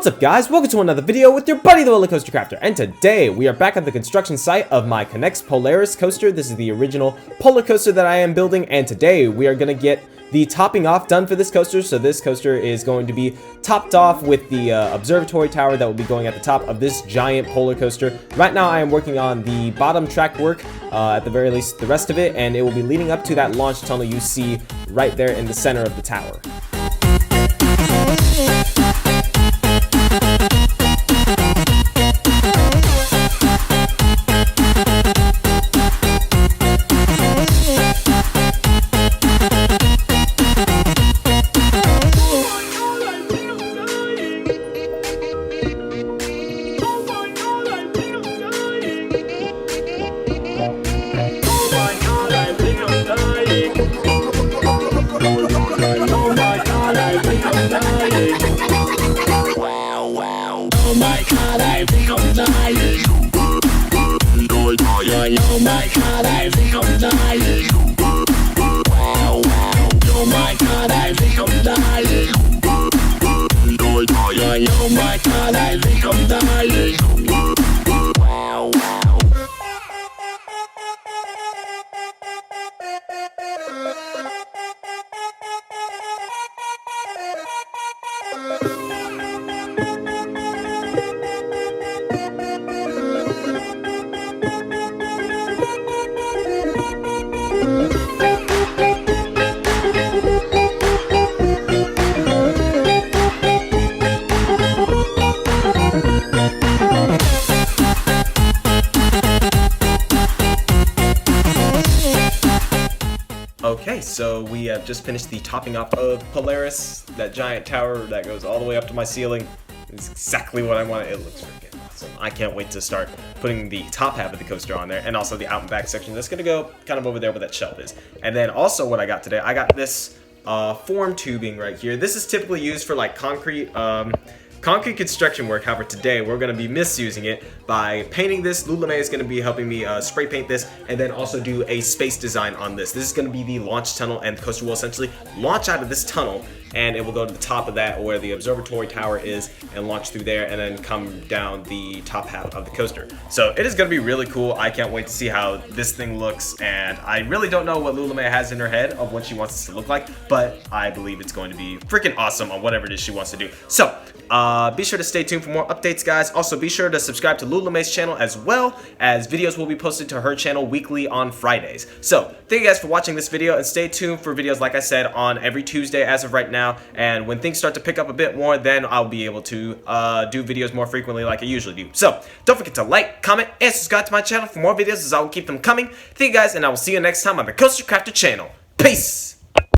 What's up guys, welcome to another video with your buddy the Roller Coaster Crafter, and today we are back at the construction site of my NEX Polaris coaster. This is the original polar coaster that I am building, and today we are going to get the topping off done for this coaster. So this coaster is going to be topped off with the observatory tower that will be going at the top of this giant polar coaster. Right now I am working on the bottom track work, at the very least the rest of it, and it will be leading up to that launch tunnel you see right there in the center of the tower. Oh my god, I think I'm dying. Oh my god, I think I'm dying. Wow, wow. Oh my god, I think I'm dying. Oh my god, I think I'm dying. Wow, wow. Okay, so we have just finished the topping off of Polaris, that giant tower that goes all the way up to my ceiling. It's exactly what I wanted. It looks freaking awesome. I can't wait to start putting the top half of the coaster on there, and also the out and back section that's gonna go kind of over there where that shelf is. And then also what I got today, I got this form tubing right here. This is typically used for like concrete construction work. However, today we're going to be misusing it by painting this. Lulame is going to be helping me spray paint this and then also do a space design on this. This is going to be the launch tunnel, and the coaster will essentially launch out of this tunnel, and it will go to the top of that where the observatory tower is and launch through there and then come down the top half of the coaster. So it is going to be really cool. I can't wait to see how this thing looks, and I really don't know what Lulame has in her head of what she wants this to look like, but I believe it's going to be freaking awesome on whatever it is she wants to do. So be sure to stay tuned for more updates, guys. Also, be sure to subscribe to Lulame's channel, as well as videos will be posted to her channel weekly on Fridays. So thank you guys for watching this video, and stay tuned for videos, like I said, on every Tuesday as of right now. And when things start to pick up a bit more, then I'll be able to do videos more frequently like I usually do. So don't forget to like, comment, and subscribe to my channel for more videos, as I will keep them coming. Thank you guys, and I will see you next time on the Coaster Crafter channel. Peace!